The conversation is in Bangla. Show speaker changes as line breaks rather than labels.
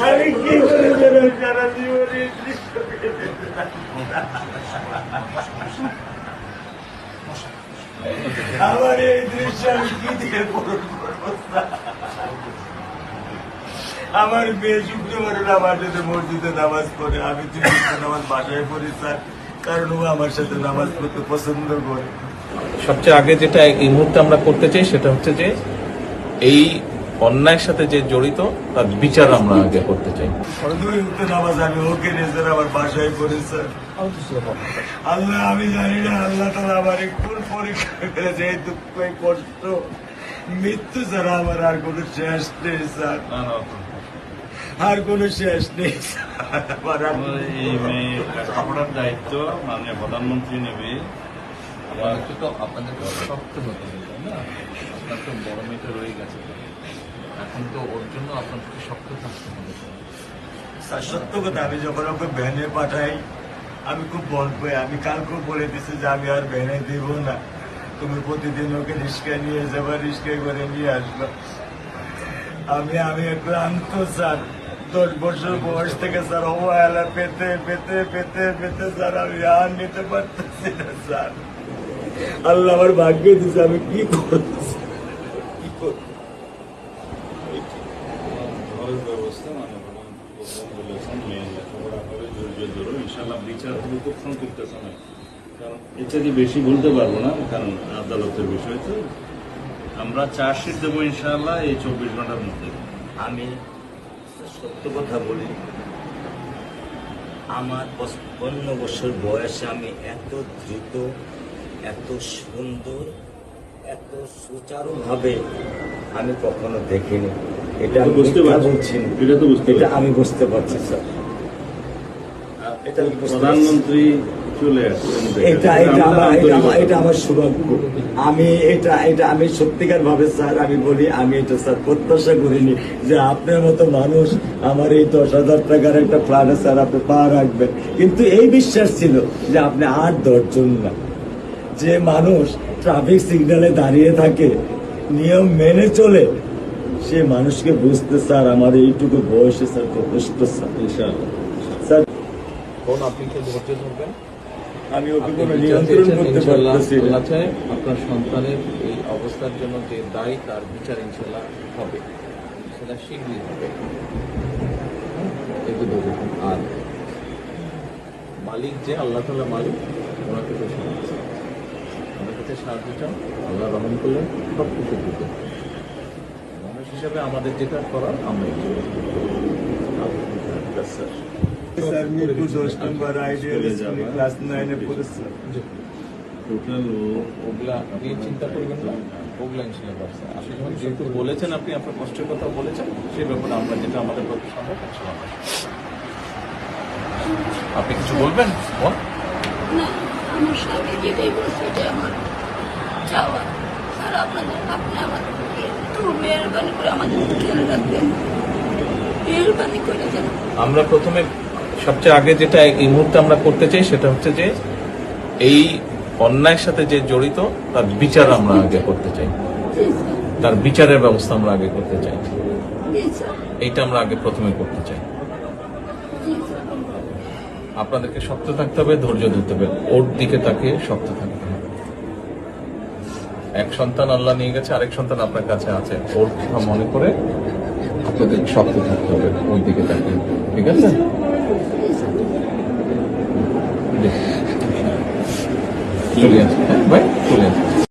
আমি কি করে সারা জীবনে আমার এই দৃশ্য আমি কি দিয়ে পূরণ করবো? আমার মেয়ে শুক্রবারে আমার সাথে মসজিদে নামাজ পড়ে, আমি নামাজ বাসায় পড়ি স্যার, কারণ ও আমার সাথে নামাজ পড়তে পছন্দ করে।
সবচেয়ে আগে যেটা এই মুহূর্তে আমরা করতে চাই সেটা হচ্ছে যে এই অন্যায়ের সাথে যে জড়িত তার বিচার আমরা আগে করতে চাই।
নামাজ আমি ওকে নিয়ে স্যার আমার বাসায় পড়ি স্যার। আল্লাহ আমি জানি না আল্লাহ তাআলা আমার কোন পরীক্ষা করেছে, এই দুঃখ এই কষ্ট মৃত্যু ছাড়া আমার আর কোনো শেষ নেই স্যার, আর কোনো শেষ নেই।
এই মেয়ে আপনার দায়িত্ব মাননীয় প্রধানমন্ত্রী নেবে।
আপনাদের শক্ত হতে হবে, তাই না? আপনার তো বড় মেয়েটা রয়ে গেছে, এখন তো ওর জন্য আপনাদেরকে শক্ত থাকতে হবে।
স্যার সত্য কথা, আমি যখন ওকে ভ্যানে পাঠাই আমি খুব বল পাই। আমি কালকেও বলে দিচ্ছি যে আমি আর ভ্যানে দিব না, তুমি প্রতিদিন ওকে রিস্কায় নিয়ে যাবা, রিস্কায় করে নিয়ে আসবা। আমি ক্লান্ত স্যার, 10 বছর বয়স থেকে স্যার অবহেলা পেতে পেতে পেতে পেতে স্যার আমি আর নিতে পারতেছি না স্যার। আল্লাহ আমার ভাগ্য দিচ্ছে, আমি কি করছি কি করব?
ঘরের ব্যবস্থা বলেছেন মেয়ে লেখাপড়া করে ধৈর্য ধরো, ইনশাল্লাহ বিচার হবে খুব সংক্ষিপ্ত সময়, কারণ এর থেকে বেশি বলতে পারবো না, কারণ আদালতের বিষয় তো। আমরা চার্জশিট দেবো ইনশাল্লাহ এই 24 ঘন্টার মধ্যে।
আমি সত্য কথা বলি, আমার 55 বছর বয়সে আমি এত দ্রুত, এত সুন্দর, এত সুচারুভাবে আমি কখনো দেখিনি। এটা বুঝতে পারছি, এটা আমি বুঝতে পারছি স্যার।
প্রধানমন্ত্রী চলে আসছেন,
এটা আমার সৌভাগ্য। আমি সত্যিকার ভাবে স্যার আমি বলি, আমি এটা স্যার প্রত্যাশা করিনি যে আপনার মতো মানুষ আমার এই 10,000 টাকার একটা ফ্ল্যাটে স্যার আপনি পা রাখবেন। কিন্তু এই বিশ্বাস ছিল যে আপনি 8-10 জন না, যে মানুষ ট্রাফিক সিগন্যালে দাঁড়িয়ে থাকে, নিয়ম মেনে চলে, সে মানুষকে বুঝতে স্যার আমার এইটুকু বয়সে স্যার যথেষ্ট স্যার। স্যার
আপনি কি ধৈর্য ধরবেন?
আমি ওকে কোনো নিয়ন্ত্রণ করতে পারতেছি না।
আপনার সন্তানের এই অবস্থার জন্য যে দায়ী তার বিচার ইনশাল্লাহ হবে, সেটা শীঘ্রই হবে। আর মালিক যে আল্লাহ তাআলা মালিক, ওনাকে তো সাহায্য, ওনার কাছে সাহায্য চাও, আল্লাহ রহম করলেন সব কিছু দিতে। মানুষ হিসাবে আমাদের যেটা করার আমরা
স্যার মিরপুর 10 নম্বর আইডিয়াল স্কুলে ক্লাস 9 এ পড়েছে।
টোটাল
ওগুলা নিয়ে চিন্তা করবেন না, ওগুলা ইনশাল্লাহ পারছে। আপনি যখন যেহেতু বলেছেন, আপনি আপনার কষ্টের কথা বলেছেন, সেই ব্যাপারে আমরা যেটা আমাদের পক্ষে সম্ভব আপনি কিছু বলবেন?
না, আমার স্বামী যেটাই বলছে এটা আমার চাওয়া। আর আপনি আমাদের একটু মেহরবানি করে আমাদের খেয়াল রাখবেন, মেহরবানি করে যেন।
আমরা প্রথমে সবচেয়ে আগে যেটা এই মুহূর্তে আমরা করতে চাই সেটা হচ্ছে যে এই অন্যায়ের সাথে যে জড়িত তার বিচার আমরা আগে করতে চাই, তার বিচারের ব্যবস্থা আমরা আগে করতে চাই। এইটা আমরা আগে প্রথমে করতে চাই। আপনাদেরকে শক্ত থাকতে হবে, ধৈর্য ধরতে হবে, ওর দিকে তাকে শক্ত থাকতে হবে। এক সন্তান আল্লাহ নিয়ে গেছে, আরেক সন্তান আপনার কাছে আছে, ওর কথা মনে করে আপনাদের শক্ত থাকতে হবে, ওই দিকে তাকে। ঠিক আছে? চলে আসে, হ্যাঁ ভাই, চলে আসে।